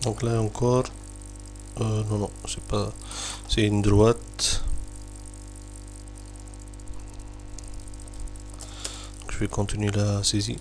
Donc là encore, non, non, c'est pas, c'est une droite. Je vais continuer la saisie.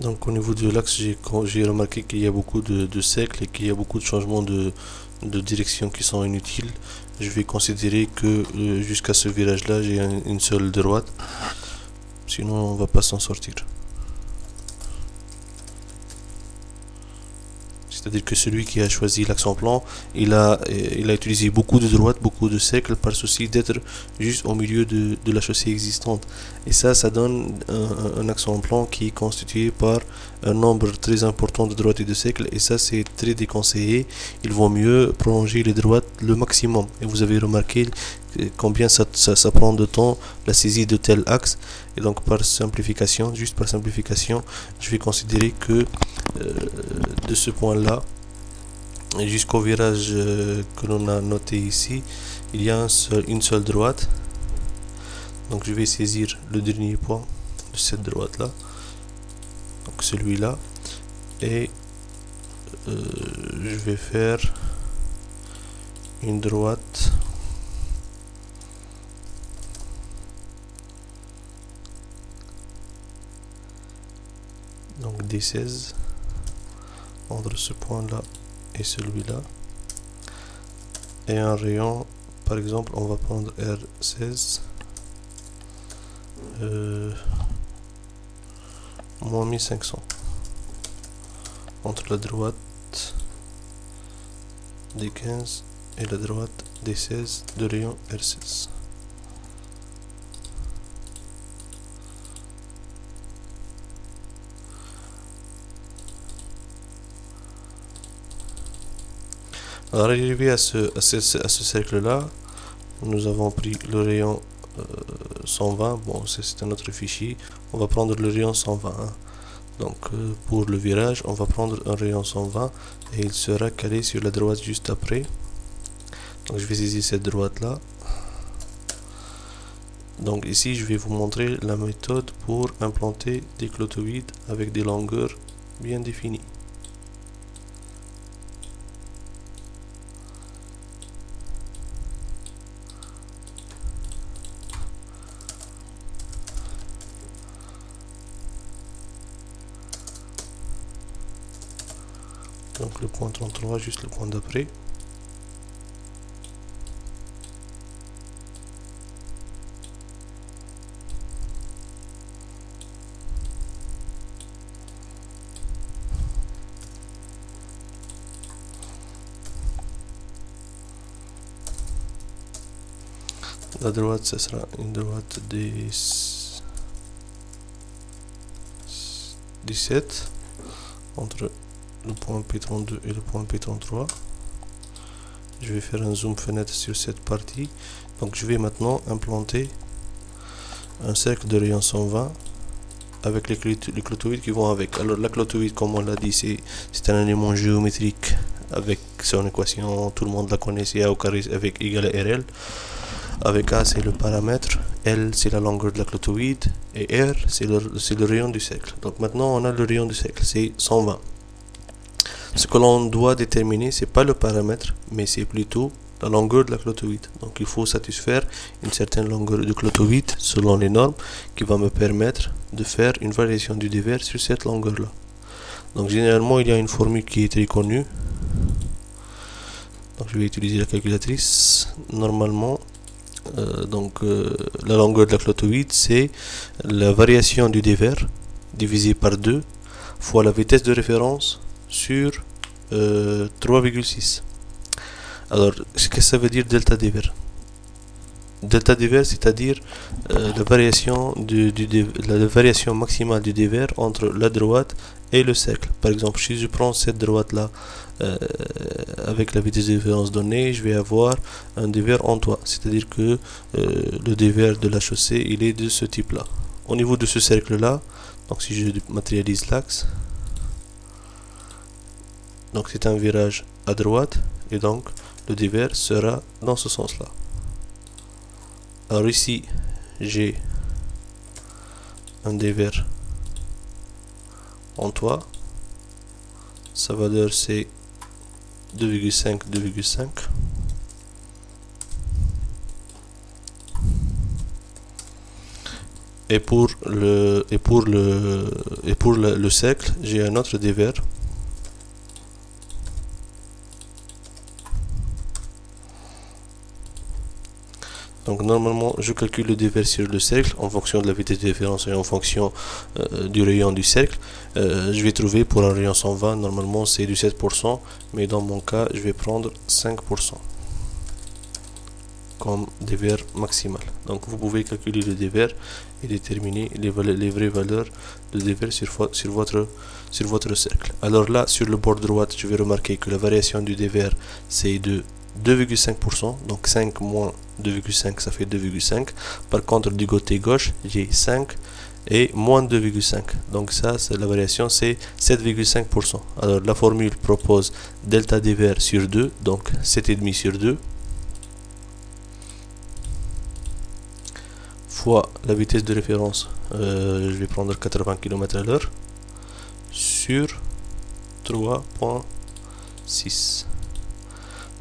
Donc au niveau de l'axe, j'ai remarqué qu'il y a beaucoup de cercles et qu'il y a beaucoup de changements de direction qui sont inutiles. Je vais considérer que jusqu'à ce virage là j'ai une seule droite, sinon on va pas s'en sortir. C'est-à-dire que celui qui a choisi l'axe en plan, il a utilisé beaucoup de droites, beaucoup de cercles par souci d'être juste au milieu de la chaussée existante. Et ça donne un axe en plan qui est constitué par un nombre très important de droites et de cercles. Et ça, c'est très déconseillé. Il vaut mieux prolonger les droites le maximum. Et vous avez remarqué combien ça prend de temps la saisie de tel axe. Et donc par simplification, juste par simplification, je vais considérer que de ce point là jusqu'au virage que l'on a noté ici, il y a une seule droite. Donc je vais saisir le dernier point de cette droite là, donc celui là, et je vais faire une droite donc D16 entre ce point là et celui là, et un rayon, par exemple on va prendre R16 moins 1500 entre la droite D15 et la droite D16 de rayon R16. Alors arrivé à ce cercle là, nous avons pris le rayon 120. Bon, c'est un autre fichier. On va prendre le rayon 120, hein. Donc pour le virage, on va prendre un rayon 120 et il sera calé sur la droite juste après. Donc je vais saisir cette droite là. Donc ici je vais vous montrer la méthode pour implanter des clotoïdes avec des longueurs bien définies. Donc le point 33, juste le point d'après. La droite, ce sera une droite des 17 entre le point P32 et le point P33. Je vais faire un zoom fenêtre sur cette partie. Donc je vais maintenant implanter un cercle de rayon 120 avec les clotoïdes qui vont avec. Alors la clotoïde, comme on l'a dit, c'est un élément géométrique avec son équation, tout le monde la connaît, c'est A au carré avec égal à RL. Avec A c'est le paramètre, L c'est la longueur de la clotoïde et R c'est le rayon du cercle. Donc maintenant on a le rayon du cercle, c'est 120. Ce que l'on doit déterminer, c'est pas le paramètre, mais c'est plutôt la longueur de la clotoïde. Donc il faut satisfaire une certaine longueur de clotoïde selon les normes qui va me permettre de faire une variation du dévers sur cette longueur là. Donc généralement il y a une formule qui est très connue. Donc je vais utiliser la calculatrice. Normalement la longueur de la clotoïde, c'est la variation du dévers divisé par 2 fois la vitesse de référence sur 3,6. Alors, qu'est-ce que ça veut dire delta dévers? Delta dévers, c'est-à-dire la variation la variation maximale du dévers entre la droite et le cercle. Par exemple, si je prends cette droite là avec la vitesse de référence donnée, je vais avoir un dévers en toit, c'est-à-dire que le dévers de la chaussée il est de ce type là. Au niveau de ce cercle là, donc si je matérialise l'axe, donc c'est un virage à droite et donc le dévers sera dans ce sens là. Alors ici j'ai un dévers en toit, sa valeur c'est 2,5. et pour le cercle, j'ai un autre dévers. Donc normalement, je calcule le dévers sur le cercle en fonction de la vitesse de référence et en fonction du rayon du cercle. Je vais trouver pour un rayon 120, normalement c'est du 7%, mais dans mon cas, je vais prendre 5% comme dévers maximal. Donc vous pouvez calculer le dévers et déterminer les vraies valeurs de dévers sur votre cercle. Alors là, sur le bord droit, je vais remarquer que la variation du dévers, c'est de 2,5%, donc 5 moins 2,5 ça fait 2,5. Par contre du côté gauche j'ai 5 et moins 2,5, donc ça c'est la variation, c'est 7,5%. alors la formule propose delta dévers sur 2, donc 7,5 sur 2 fois la vitesse de référence, je vais prendre 80 km/h sur 3,6.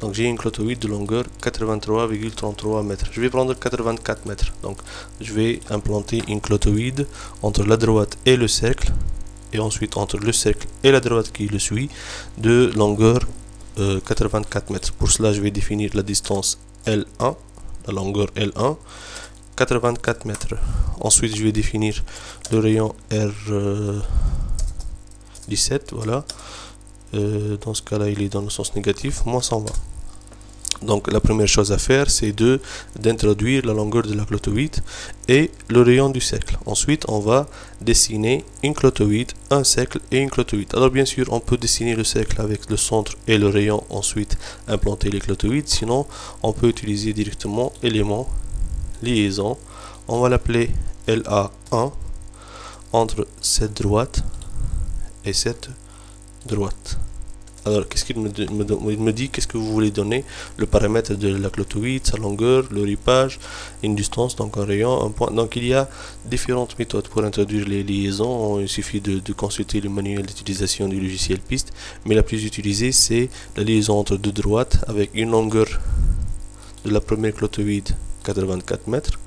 Donc j'ai une clotoïde de longueur 83,33 mètres. Je vais prendre 84 mètres. Donc je vais implanter une clotoïde entre la droite et le cercle, et ensuite entre le cercle et la droite qui le suit, de longueur 84 mètres. Pour cela, je vais définir la distance L1, la longueur L1, 84 mètres. Ensuite, je vais définir le rayon R17, voilà. Dans ce cas-là, il est dans le sens négatif, moins 120. Donc la première chose à faire, c'est d'introduire la longueur de la clotoïde et le rayon du cercle. Ensuite, on va dessiner une clotoïde, un cercle et une clotoïde. Alors bien sûr, on peut dessiner le cercle avec le centre et le rayon, ensuite implanter les clotoïdes. Sinon, on peut utiliser directement élément liaison. On va l'appeler LA1 entre cette droite et cette droite. Alors, qu'est-ce qu'il me dit? Qu'est-ce que vous voulez donner? Le paramètre de la clotoïde, sa longueur, le ripage, une distance, donc un rayon, un point. Donc, il y a différentes méthodes pour introduire les liaisons. Il suffit de consulter le manuel d'utilisation du logiciel PIST. Mais la plus utilisée, c'est la liaison entre deux droites avec une longueur de la première clotoïde, 84 mètres.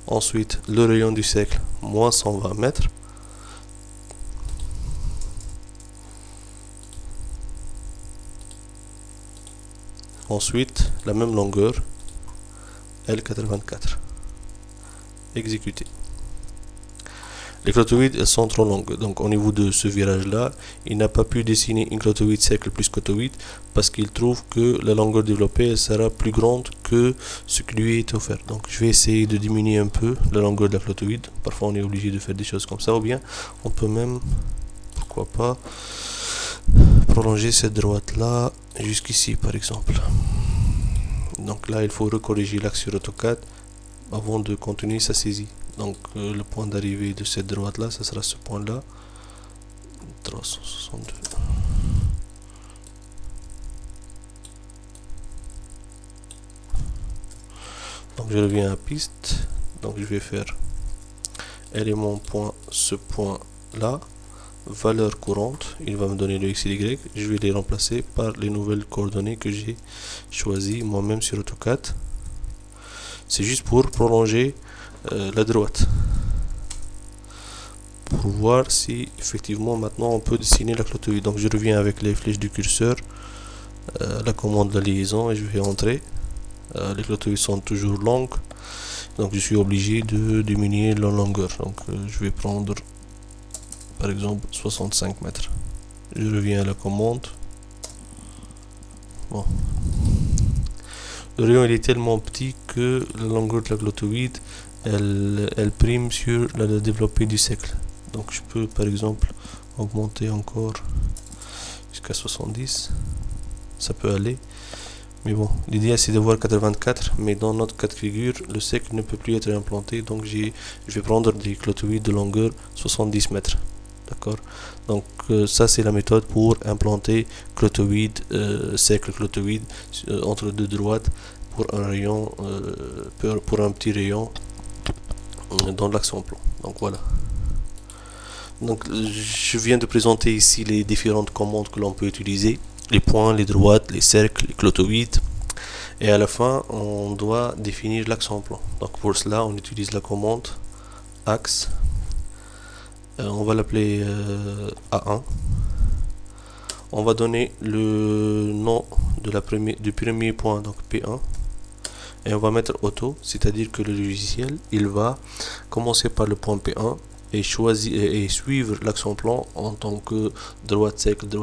Ensuite, le rayon du cercle, moins 120 mètres. Ensuite, la même longueur, L84. Exécuter. Les clotoïdes, elles sont trop longues. Donc, au niveau de ce virage-là, il n'a pas pu dessiner une clotoïde cercle plus clotoïde parce qu'il trouve que la longueur développée elle sera plus grande que ce qui lui est offert. Donc, je vais essayer de diminuer un peu la longueur de la clotoïde. Parfois, on est obligé de faire des choses comme ça. Ou bien, on peut même, pourquoi pas, prolonger cette droite-là jusqu'ici, par exemple. Donc là, il faut recorriger l'axe sur AutoCAD avant de continuer sa saisie. Donc le point d'arrivée de cette droite là, ça sera ce point là, 362. Donc je reviens à piste, donc je vais faire élément point, ce point là, valeur courante, il va me donner le x et y, je vais les remplacer par les nouvelles coordonnées que j'ai choisies moi-même sur AutoCAD. C'est juste pour prolonger la droite, pour voir si effectivement maintenant on peut dessiner la clotoïde. Donc je reviens avec les flèches du curseur, la commande de la liaison, et je vais entrer. Les clotoïdes sont toujours longues, donc je suis obligé de diminuer la longueur. Donc je vais prendre par exemple 65 mètres. Je reviens à la commande. Bon. Le rayon il est tellement petit que la longueur de la clotoïde elle prime sur la développée du cercle. Donc je peux par exemple augmenter encore jusqu'à 70. Ça peut aller. Mais bon, l'idée c'est d'avoir 84, mais dans notre cas de figure, le cercle ne peut plus être implanté, donc je vais prendre des clotoïdes de longueur 70 mètres. D'accord? Donc ça c'est la méthode pour implanter clotoïde, cercle clotoïde entre deux droites pour un rayon, pour un petit rayon dans l'axe en plan. Donc voilà. Donc je viens de présenter ici les différentes commandes que l'on peut utiliser. Les points, les droites, les cercles, les clotoïdes. Et à la fin, on doit définir l'axe en plan. Donc pour cela, on utilise la commande axe, on va l'appeler A1. On va donner le nom de du premier point, donc P1, et on va mettre auto, c'est-à-dire que le logiciel il va commencer par le point P1 et choisir et suivre l'action plan en tant que droite sec, droite